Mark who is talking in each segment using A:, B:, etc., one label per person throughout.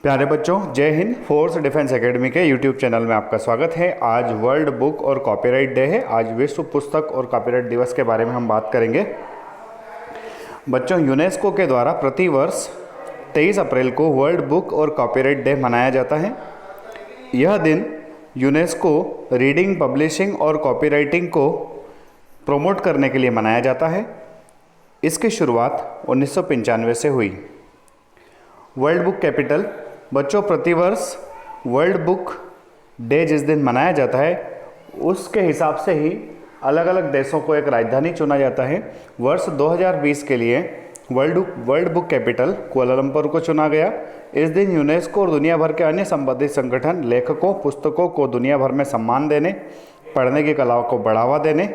A: प्यारे बच्चों, जय हिंद। फोर्स डिफेंस एकेडमी के यूट्यूब चैनल में आपका स्वागत है। आज वर्ल्ड बुक और कॉपीराइट डे है। आज विश्व पुस्तक और कॉपीराइट दिवस के बारे में हम बात करेंगे। बच्चों, यूनेस्को के द्वारा प्रतिवर्ष 23 अप्रैल को वर्ल्ड बुक और कॉपीराइट डे मनाया जाता है। यह दिन यूनेस्को रीडिंग, पब्लिशिंग और कॉपीराइटिंग को प्रमोट करने के लिए मनाया जाता है। इसकी शुरुआत 1995 से हुई। World book capital. बच्चों, प्रतिवर्ष वर्ल्ड बुक डे जिस दिन मनाया जाता है उसके हिसाब से ही अलग अलग देशों को एक राजधानी चुना जाता है। वर्ष 2020 के लिए वर्ल्ड बुक कैपिटल कुआलालंपुर को चुना गया। इस दिन यूनेस्को और दुनिया भर के अन्य संबंधित संगठन लेखकों, पुस्तकों को दुनिया भर में सम्मान देने, पढ़ने की कला को बढ़ावा देने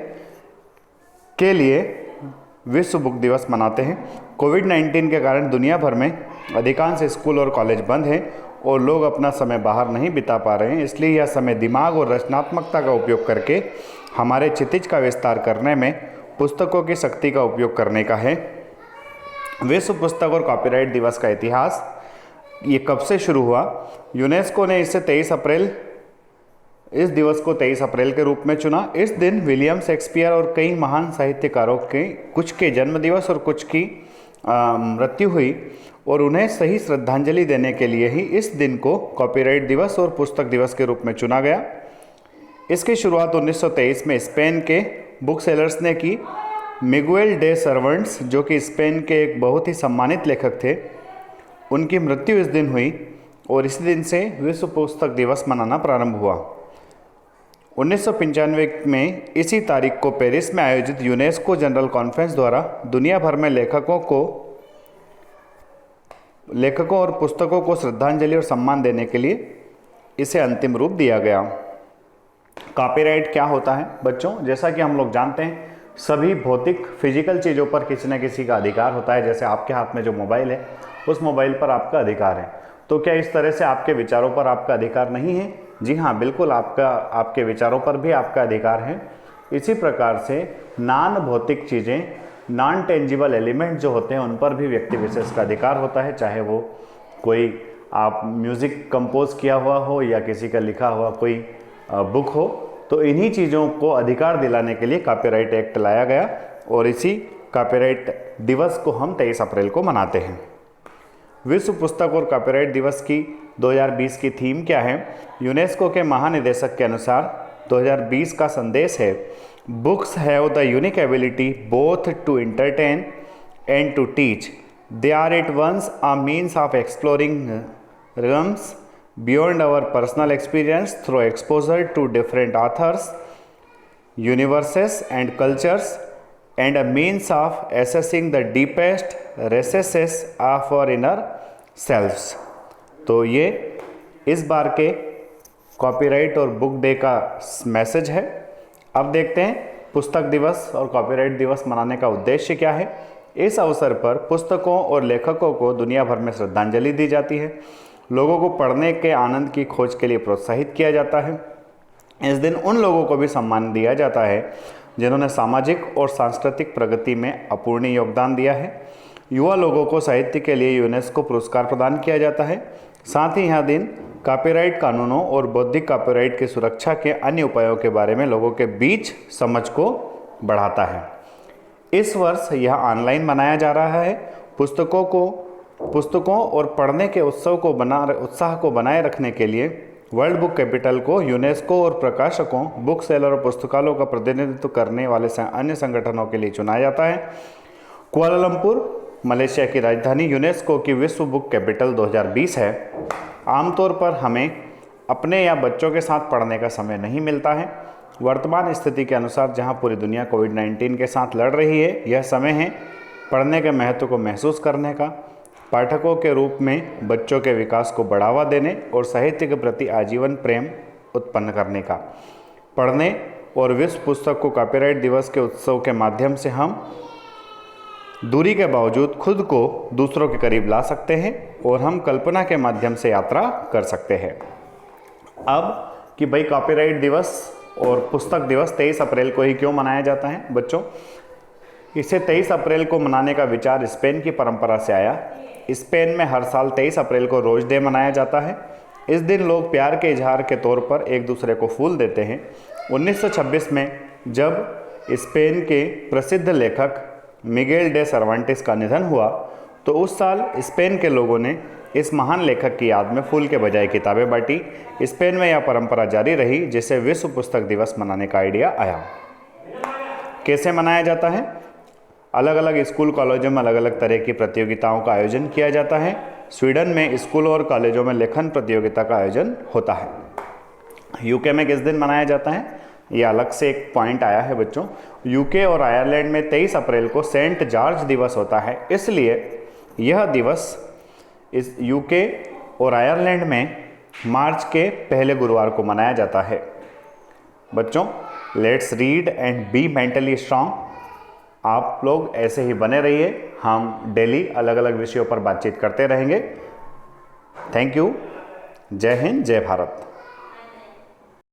A: के लिए विश्व बुक दिवस मनाते हैं। कोविड-19 के कारण दुनिया भर में अधिकांश स्कूल और कॉलेज बंद हैं और लोग अपना समय बाहर नहीं बिता पा रहे हैं। इसलिए यह समय दिमाग और रचनात्मकता का उपयोग करके हमारे क्षितिज का विस्तार करने में पुस्तकों की शक्ति का उपयोग करने का है। विश्व पुस्तक और कॉपीराइट दिवस का इतिहास ये कब से शुरू हुआ? यूनेस्को ने इस दिवस को 23 अप्रैल के रूप में चुना। इस दिन विलियम शेक्सपियर और कई महान साहित्यकारों के कुछ के जन्म दिवस और कुछ की मृत्यु हुई और उन्हें सही श्रद्धांजलि देने के लिए ही इस दिन को कॉपीराइट दिवस और पुस्तक दिवस के रूप में चुना गया। इसकी शुरुआत 1923 में स्पेन के बुक सेलर्स ने की। मिगुएल डे सर्वेंट्स, जो कि स्पेन के एक बहुत ही सम्मानित लेखक थे, उनकी मृत्यु इस दिन हुई और इसी दिन से विश्व पुस्तक दिवस मनाना प्रारंभ हुआ। 1995 में इसी तारीख को पेरिस में आयोजित यूनेस्को जनरल कॉन्फ्रेंस द्वारा दुनिया भर में लेखकों और पुस्तकों को श्रद्धांजलि और सम्मान देने के लिए इसे अंतिम रूप दिया गया। कॉपीराइट क्या होता है? बच्चों, जैसा कि हम लोग जानते हैं, सभी भौतिक फिजिकल चीज़ों पर किसी न किसी का अधिकार होता है। जैसे आपके हाथ में जो मोबाइल है, उस मोबाइल पर आपका अधिकार है। तो क्या इस तरह से आपके विचारों पर आपका अधिकार नहीं है? जी हाँ, बिल्कुल, आपके विचारों पर भी आपका अधिकार है। इसी प्रकार से नॉन भौतिक चीज़ें, नॉन टेंजिबल एलिमेंट जो होते हैं, उन पर भी व्यक्ति विशेष का अधिकार होता है। चाहे वो कोई आप म्यूज़िक कंपोज किया हुआ हो या किसी का लिखा हुआ कोई बुक हो, तो इन्हीं चीज़ों को अधिकार दिलाने के लिए कॉपीराइट एक्ट लाया गया और इसी कॉपीराइट दिवस को हम 23 अप्रैल को मनाते हैं। विश्व पुस्तक और कॉपीराइट दिवस की 2020 की थीम क्या है? यूनेस्को के महानिदेशक के अनुसार 2020 का संदेश है, books have the unique ability both to entertain and to teach. They are at once a means of exploring realms beyond our personal experience through exposure to different authors, universes and cultures, and a means of assessing the deepest recesses of our inner selves। तो ये इस बार के copyright और book day का message है। अब देखते हैं पुस्तक दिवस और कॉपीराइट दिवस मनाने का उद्देश्य क्या है। इस अवसर पर पुस्तकों और लेखकों को दुनिया भर में श्रद्धांजलि दी जाती है। लोगों को पढ़ने के आनंद की खोज के लिए प्रोत्साहित किया जाता है। इस दिन उन लोगों को भी सम्मान दिया जाता है जिन्होंने सामाजिक और सांस्कृतिक प्रगति में अपूर्णीय योगदान दिया है। युवा लोगों को साहित्य के लिए यूनेस्को पुरस्कार प्रदान किया जाता है। साथ ही यह दिन कॉपीराइट कानूनों और बौद्धिक कॉपीराइट की सुरक्षा के अन्य उपायों के बारे में लोगों के बीच समझ को बढ़ाता है। इस वर्ष यह ऑनलाइन मनाया जा रहा है। पुस्तकों और पढ़ने के उत्साह को बनाए रखने के लिए वर्ल्ड बुक कैपिटल को यूनेस्को और प्रकाशकों, बुक सेलर और पुस्तकालयों का प्रतिनिधित्व करने वाले अन्य संगठनों के लिए चुना जाता है। कुआलालंपुर मलेशिया की राजधानी यूनेस्को की विश्व बुक कैपिटल 2020 है। आमतौर पर हमें अपने या बच्चों के साथ पढ़ने का समय नहीं मिलता है। वर्तमान स्थिति के अनुसार जहां पूरी दुनिया कोविड-19 के साथ लड़ रही है, यह समय है पढ़ने के महत्व को महसूस करने का, पाठकों के रूप में बच्चों के विकास को बढ़ावा देने और साहित्य के प्रति आजीवन प्रेम उत्पन्न करने का। पढ़ने और विश्व पुस्तक को कॉपीराइट दिवस के उत्सव के माध्यम से हम दूरी के बावजूद खुद को दूसरों के करीब ला सकते हैं और हम कल्पना के माध्यम से यात्रा कर सकते हैं। अब कि भाई कॉपीराइट दिवस और पुस्तक दिवस 23 अप्रैल को ही क्यों मनाया जाता है? बच्चों, इसे 23 अप्रैल को मनाने का विचार स्पेन की परंपरा से आया। स्पेन में हर साल 23 अप्रैल को रोज डे मनाया जाता है। इस दिन लोग प्यार के इजहार के तौर पर एक दूसरे को फूल देते हैं। 1926 में जब स्पेन के प्रसिद्ध लेखक मिगेल डे सर्वांटिस का निधन हुआ तो उस साल स्पेन के लोगों ने इस महान लेखक की याद में फूल के बजाय किताबें बांटी। स्पेन में यह परंपरा जारी रही, जिससे विश्व पुस्तक दिवस मनाने का आइडिया आया। कैसे मनाया जाता है? अलग अलग स्कूल कॉलेजों में अलग अलग तरह की प्रतियोगिताओं का आयोजन किया जाता है। स्वीडन में स्कूल और कॉलेजों में लेखन प्रतियोगिता का आयोजन होता है। यूके में किस दिन मनाया जाता है? ये अलग से एक पॉइंट आया है बच्चों। यूके और आयरलैंड में 23 अप्रैल को सेंट जॉर्ज दिवस होता है, इसलिए यह दिवस इस यूके और आयरलैंड में मार्च के पहले गुरुवार को मनाया जाता है। बच्चों, let's read and be mentally strong. आप लोग ऐसे ही बने रहिए, हम डेली अलग अलग विषयों पर बातचीत करते रहेंगे। Thank you. जय हिंद, जय भारत।